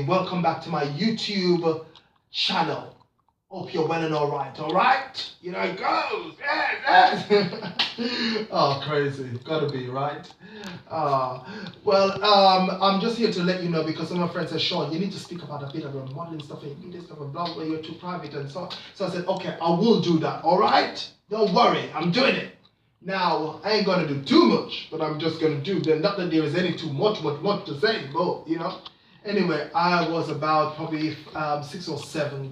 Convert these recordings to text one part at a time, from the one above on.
Welcome back to my YouTube channel. Hope you're well and all right? You know it goes. Yes, yes. Oh, crazy. Gotta be, right? Uh, I'm just here to let you know because some of my friends said, Sean, you need to speak about a bit of your modeling stuff and you do this stuff and blah, blah, you're too private and so on. So I said, okay, I will do that, all right? Don't worry, I'm doing it. Now, I ain't gonna do too much, but I'm just gonna do, then not that there is any too much to say, but, Anyway, I was about probably 6 or 7,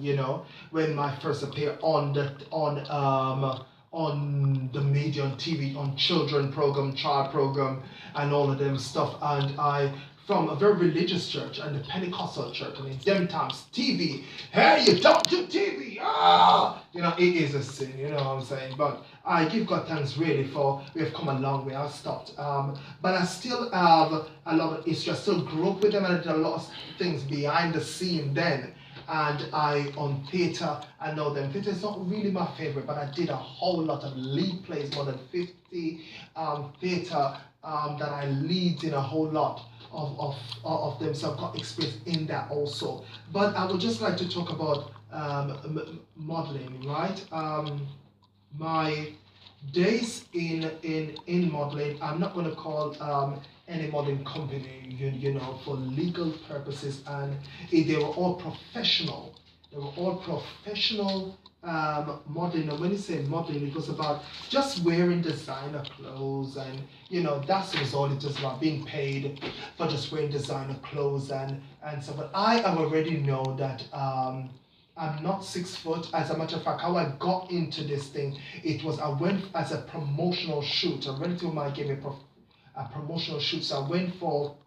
when I first appeared on the media, on TV, on children program, child program, and all of them stuff. And I from a very religious church and the Pentecostal church, and in them times, TV, hey, you don't do TV, it is a sin, you know what I'm saying? But I give God thanks really for we have come a long way. I stopped, but I still have a lot of history. I still grew up with them, and I did a lot of things behind the scene then. And I on theatre, I know them. Theatre is not really my favorite, but I did a whole lot of lead plays, more than 50 theatre that I lead in a whole lot of them. So I've got experience in that also. But I would just like to talk about modeling, right? My days in modeling, I'm not going to call any modeling company, for legal purposes, and they were all professional. They were all professional modeling. And when you say modeling, it was about just wearing designer clothes, and that's was all. It's just about being paid for just wearing designer clothes and so. But I have already know that. I'm not 6 foot. As a matter of fact, how I got into this thing, it was I went as a promotional shoot. A relative of mine gave me a promotional shoot, so I went for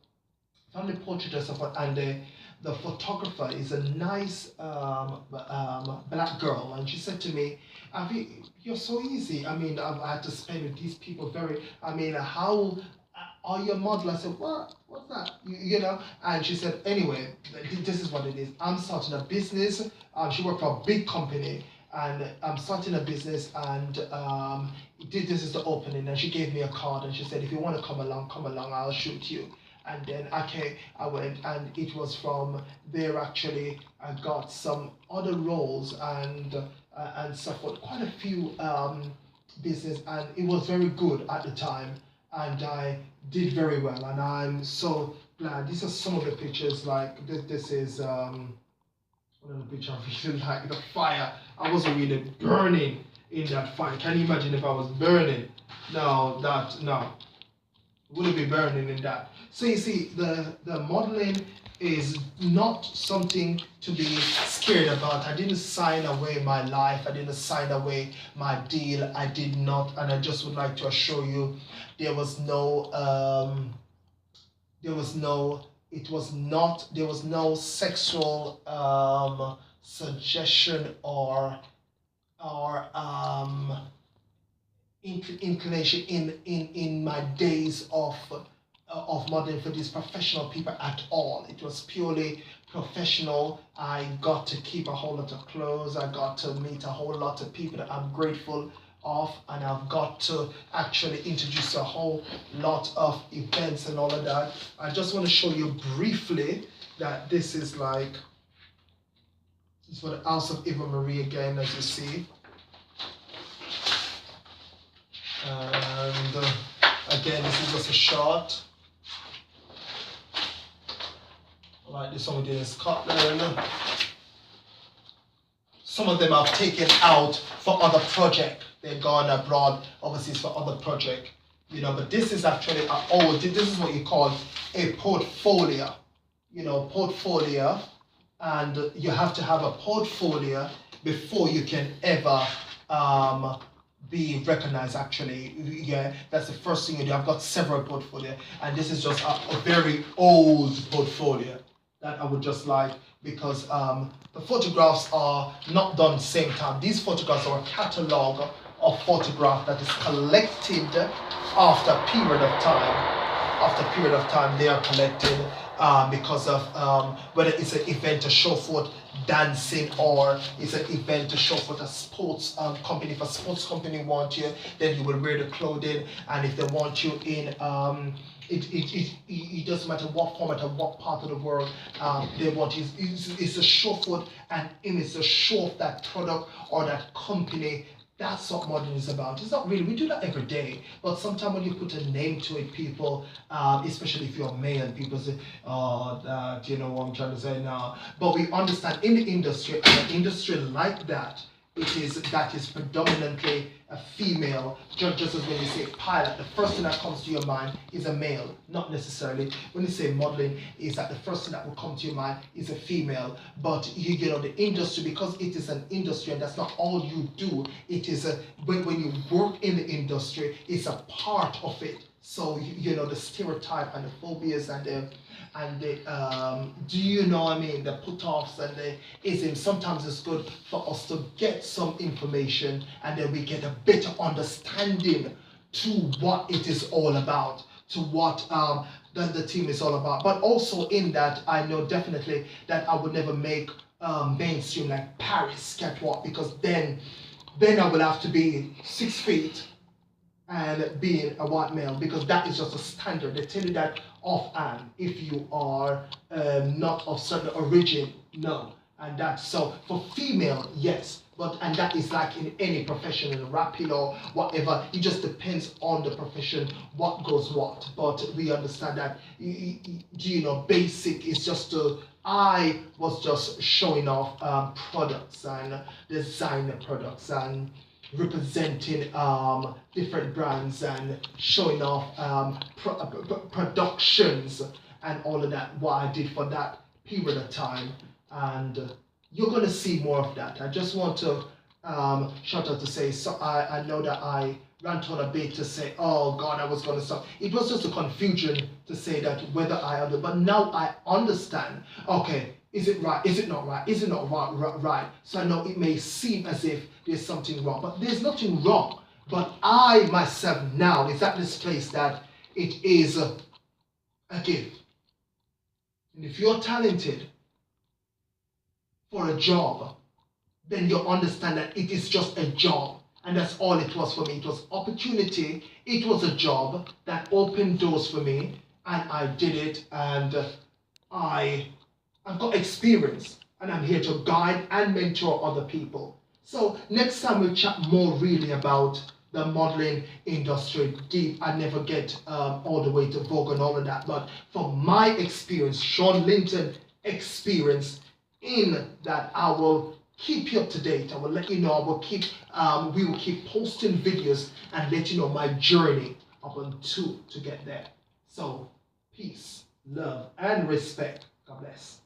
family portrait and stuff, and the photographer is a nice black girl, and she said to me, "You're so easy. I mean, I've had to spend with these people how are you a model?" I said, "What? What's that?" And she said, "Anyway, this is what it is. I'm starting a business." She worked for a big company, and I'm starting a business, and this is the opening. And she gave me a card, and she said, "If you want to come along, I'll shoot you." And then I went, and it was from there actually I got some other roles and stuff, but quite a few business, and it was very good at the time, and I did very well, and I'm so glad. These are some of the pictures. Like this is one of the pictures I really like the fire. I wasn't really burning in that fire. Can you imagine if I was burning? No. Wouldn't be burning in that. So you see, the modeling is not something to be scared about. I didn't sign away my life. I didn't sign away my deal. I did not, and I just would like to assure you, there was no sexual suggestion or inclination in my days of modeling for these professional people at all. It was purely professional. I got to keep a whole lot of clothes. I got to meet a whole lot of people that I'm grateful of, and I've got to actually introduce a whole lot of events and all of that. I just want to show you briefly that this is for the House of Eva Marie again, as you see. And again, this is just a shot. Like this one we did in Scotland. Some of them I've taken out for other projects. They've gone abroad, overseas for other projects. But this is actually this is what you call a portfolio. Portfolio, and you have to have a portfolio before you can ever be recognized. Actually, that's the first thing you do. I've got several portfolio, and this is just a very old portfolio that I would just like, because the photographs are not done same time. These photographs are a catalog of photograph that is collected after a period of time. After a period of time, they are collected because of whether it's an event to show forth dancing, or it's an event to show forth a sports company. If a sports company want you, then you will wear the clothing, and if they want you in It doesn't matter what format or what part of the world they want. It's a show for an image, a show of that product or that company. That's what modeling is about. It's not really, we do that every day, but sometimes when you put a name to it, people, especially if you're male, people say, oh, that, you know what I'm trying to say now. But we understand in the industry, and an industry like that, that is predominantly a female, just as when you say pilot, the first thing that comes to your mind is a male, not necessarily. When you say modeling, is that the first thing that will come to your mind is a female. But you know, the industry, because it is an industry and that's not all you do, it is when you work in the industry, it's a part of it. So you know, the stereotype and the phobias and the do you know what I mean, the put-offs and the isms. Sometimes it's good for us to get some information and then we get a better understanding to what it is all about, to what the team is all about. But also in that, I know definitely that I would never make mainstream like Paris catwalk, because then I will have to be 6 feet and being a white male, because that is just a standard. They tell you that offhand if you are not of certain origin, no. And that's so for female, yes, but and that is like in any profession, in rapping or whatever. It just depends on the profession, what goes what. But we understand that you know, basic is just to. I was just showing off products and designer products and representing different brands and showing off productions and all of that, what I did for that period of time. And you're going to see more of that. I just want to shout out to say, so I know that I rant on a bit to say, oh God, I was going to stop. It was just a confusion to say that whether but now I understand, okay, is it right? Is it not right? Is it not right? So I know it may seem as if there's something wrong, but there's nothing wrong. But I myself now is at this place that it is a gift. And if you're talented for a job, then you understand that it is just a job. And that's all it was for me. It was opportunity. It was a job that opened doors for me. And I did it. And I've got experience. And I'm here to guide and mentor other people. So next time we'll chat more really about the modeling industry deep. I never get all the way to Vogue and all of that. But from my experience, Shawn Linton experience, in that I will keep you up to date. I will let you know. I will keep. We will keep posting videos and let you know my journey up until to get there. So peace, love, and respect. God bless.